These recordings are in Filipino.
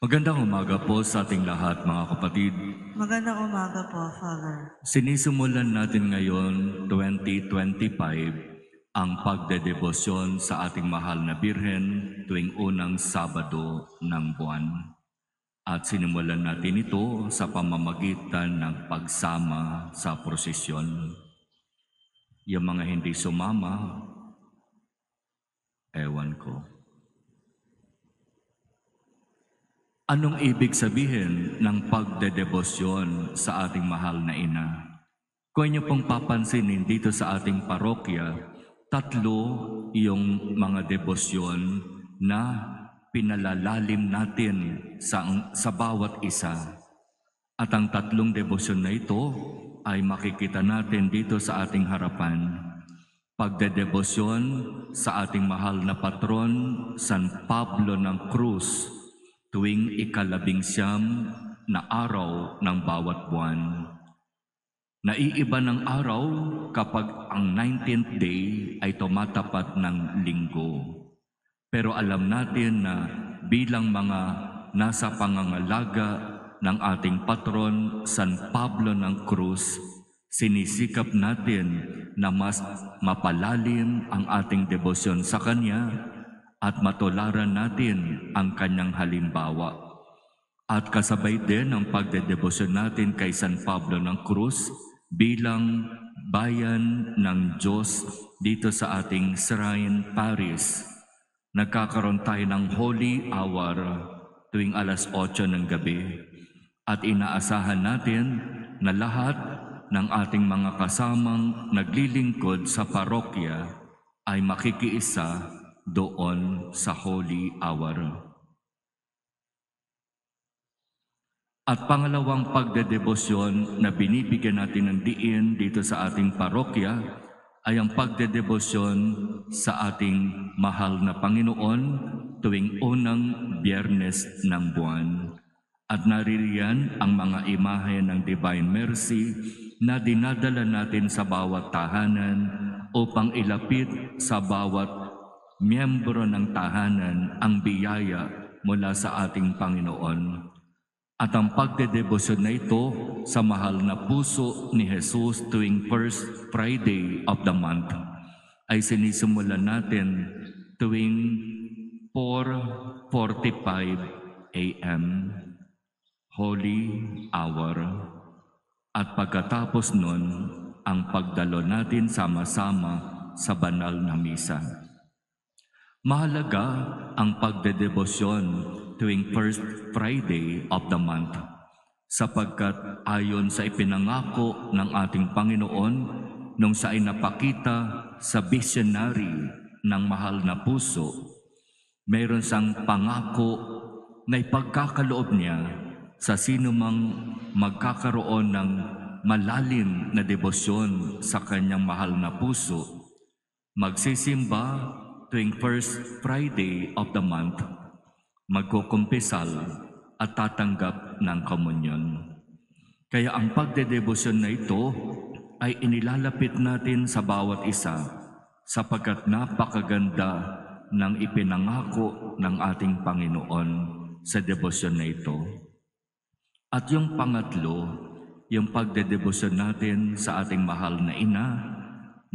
Magandang umaga po sa ating lahat, mga kapatid. Magandang umaga po, Father. Sinisimulan natin ngayon, 2025, ang pagdedebosyon sa ating mahal na Birhen tuwing unang Sabado ng buwan. At sinimulan natin ito sa pamamagitan ng pagsama sa prosesyon. Yung mga hindi sumama, ewan ko. Anong ibig sabihin ng pagdedebosyon sa ating mahal na ina? Kung inyo pong papansinin dito sa ating parokya, tatlo yung mga debosyon na pinalalalim natin sa bawat isa. At ang tatlong debosyon na ito ay makikita natin dito sa ating harapan. Pagdedebosyon sa ating mahal na patron, San Pablo ng Cruz, tuwing ika-19 na araw ng bawat buwan. Naiiba ng araw kapag ang 19th day ay tumatapat ng linggo. Pero alam natin na bilang mga nasa pangangalaga ng ating patron, San Pablo ng Cruz, sinisikap natin na mas mapalalim ang ating debosyon sa Kanya at matularan natin ang Kanyang halimbawa. At kasabay din ang pagdedebosyon natin kay San Pablo ng Cruz bilang bayan ng Diyos dito sa ating Shrine Paris. Nagkakaroon tayo ng Holy Hour tuwing alas 8 ng gabi. At inaasahan natin na lahat ng ating mga kasamang naglilingkod sa parokya ay makikiisa doon sa Holy Hour. At pangalawang pagdedebosyon na binibigyan natin ng diin dito sa ating parokya ay ang pagdedebosyon sa ating mahal na Panginoon tuwing unang Biyernes ng buwan. At naririyan ang mga imahe ng Divine Mercy na dinadala natin sa bawat tahanan upang ilapit sa bawat miyembro ng tahanan ang biyaya mula sa ating Panginoon. At ang pagdedebosyon na ito sa mahal na puso ni Jesus tuwing first Friday of the month ay sinisimulan natin tuwing 4:45 a.m. Holy Hour. At pagkatapos nun, ang pagdalo natin sama-sama sa banal na misa. Mahalaga ang pagdedebosyon tuwing first Friday of the month sapagkat ayon sa ipinangako ng ating Panginoon nung siya ay napakita sa visionary ng mahal na puso, mayroon siyang pangako na ipagkakaloob niya sa sino mang magkakaroon ng malalim na debosyon sa kanyang mahal na puso, magsisimba tuwing first Friday of the month, magkukumpisal at tatanggap ng komunyon. Kaya ang pagdedebosyon na ito ay inilalapit natin sa bawat isa sapagkat napakaganda ng ipinangako ng ating Panginoon sa debosyon na ito. At yung pangatlo, yung pagdedebosyon natin sa ating mahal na ina,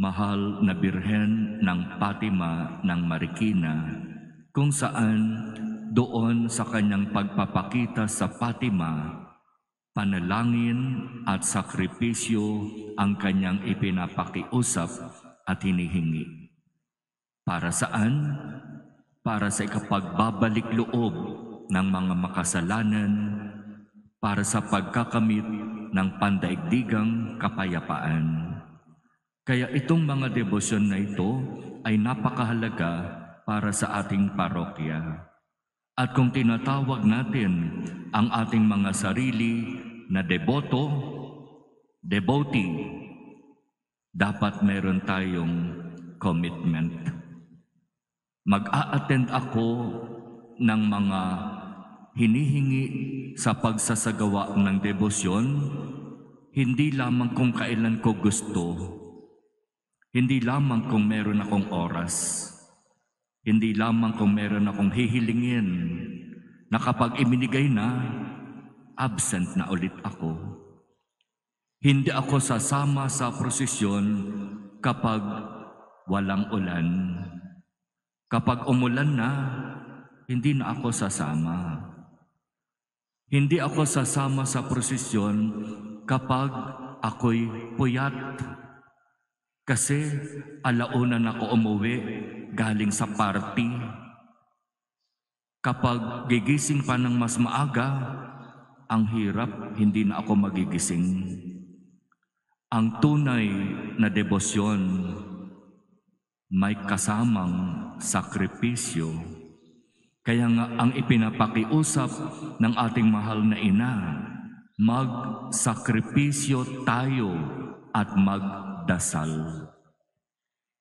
mahal na Birhen ng Fatima ng Marikina, kung saan doon sa kanyang pagpapakita sa Fatima, panalangin at sakripisyo ang kanyang ipinapakiusap at hinihingi. Para saan? Para sa ikapagbabalik loob ng mga makasalanan, para sa pagkakamit ng pandaigdigang kapayapaan. Kaya itong mga debosyon na ito ay napakahalaga para sa ating parokya. At kung tinatawag natin ang ating mga sarili na deboto, devotee, dapat meron tayong commitment. Mag-a-attend ako ng mga hinihingi sa pagsasagawa ng debosyon, hindi lamang kung kailan ko gusto, hindi lamang kung meron akong oras, hindi lamang kung meron akong hihilingin, na kapag iminigay na, absent na ulit ako. Hindi ako sasama sa prosesyon kapag walang ulan. Kapag umulan na, hindi na ako sasama. Hindi ako sasama sa prosesyon kapag ako'y puyat. Kasi alauna na ako umuwi galing sa party. Kapag gigising pa ng mas maaga, ang hirap, hindi na ako magigising. Ang tunay na debosyon may kasamang sakripisyo. Kaya nga ang ipinapakiusap ng ating mahal na ina, magsakripisyo tayo at magdasal.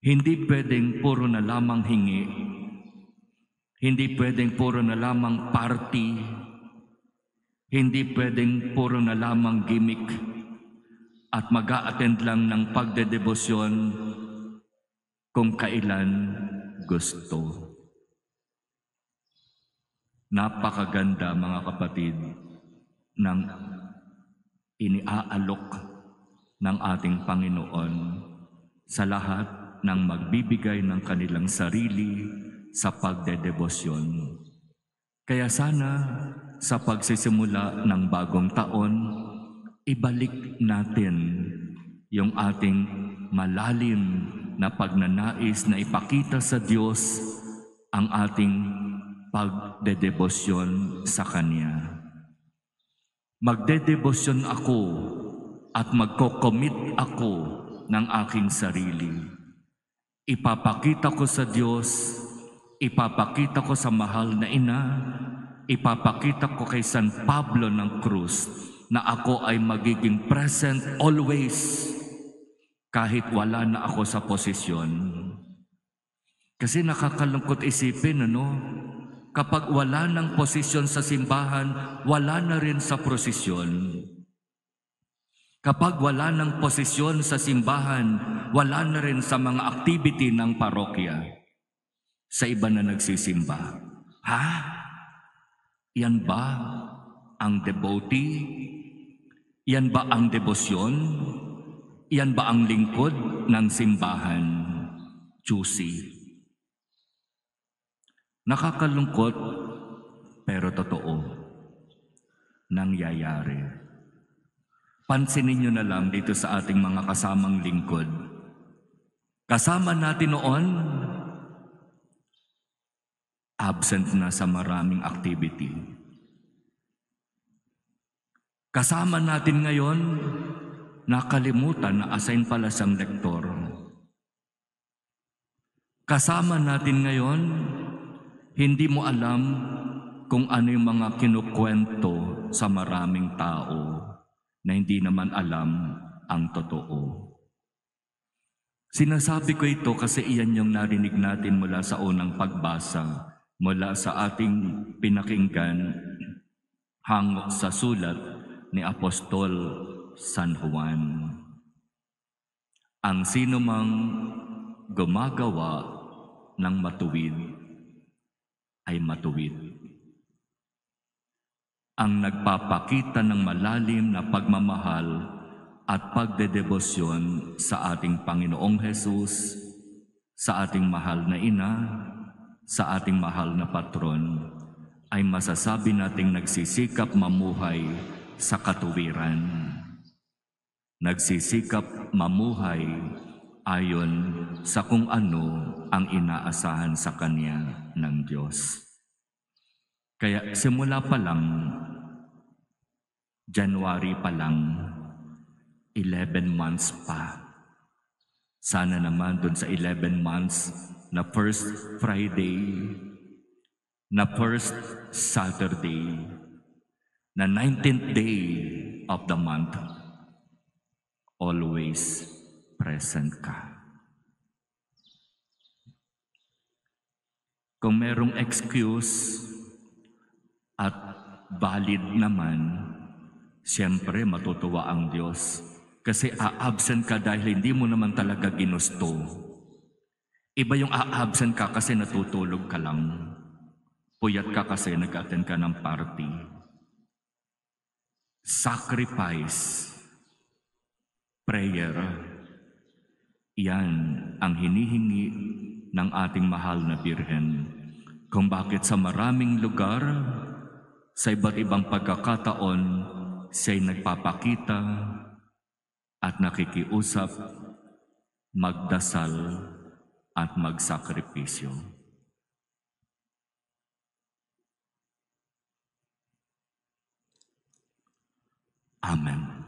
Hindi pwedeng puro na lamang hingi. Hindi pwedeng puro na lamang party. Hindi pwedeng puro na lamang gimmick. At mag-a-attend lang ng pagdedebosyon kung kailan gusto. Napakaganda mga kapatid ng iniaalok ng ating Panginoon sa lahat ng magbibigay ng kanilang sarili sa pagdedebosyon. Kaya sana sa pagsisimula ng bagong taon, ibalik natin yung ating malalim na pagnanais na ipakita sa Diyos ang ating pagdedebosyon sa Kanya. Magdedebosyon ako at magko-commit ako ng aking sarili. Ipapakita ko sa Diyos, ipapakita ko sa mahal na ina, ipapakita ko kay San Pablo ng Cruz na ako ay magiging present always kahit wala na ako sa posisyon. Kasi nakakalungkot isipin, kapag wala ng posisyon sa simbahan, wala na rin sa prosesyon. Kapag wala ng posisyon sa simbahan, wala na rin sa mga activity ng parokya. Sa iba na nagsisimba. Ha? Yan ba ang devotee? Yan ba ang debosyon? Yan ba ang lingkod ng simbahan? Choosy. Nakakalungkot, pero totoo. Nangyayari. Pansinin nyo na lang dito sa ating mga kasamang lingkod. Kasama natin noon, absent na sa maraming activity. Kasama natin ngayon, nakalimutan na assign pala siyang lektor. Kasama natin ngayon, hindi mo alam kung ano yung mga kinukwento sa maraming tao na hindi naman alam ang totoo. Sinasabi ko ito kasi iyan yung narinig natin mula sa unang pagbasa, mula sa ating pinakinggan hangok sa sulat ni Apostol San Juan. Ang sinumang gumagawa ng matuwid ay matuwid. Ang nagpapakita ng malalim na pagmamahal at pagdedebosyon sa ating Panginoong Hesus, sa ating mahal na ina, sa ating mahal na patron, ay masasabi nating nagsisikap mamuhay sa katuwiran. Nagsisikap mamuhay ayon sa kung ano ang inaasahan sa Kanya ng Diyos. Kaya simula pa lang, January pa lang, 11 months pa. Sana naman dun sa 11 months na first Friday, na first Saturday, na 19th day of the month, always present ka. Kung merong excuse at valid naman, siyempre matutuwa ang Diyos. Kasi a-absent ka dahil hindi mo naman talaga ginusto. Iba yung a-absent ka kasi natutulog ka lang. Puyat ka kasi nag-attend ka ng party. Sacrifice, prayer, yan ang hinihingi ng ating mahal na Birhen. Kung bakit sa maraming lugar, sa iba't ibang pagkakataon, siya'y nagpapakita at nakikiusap, magdasal at magsakripisyo. Amen.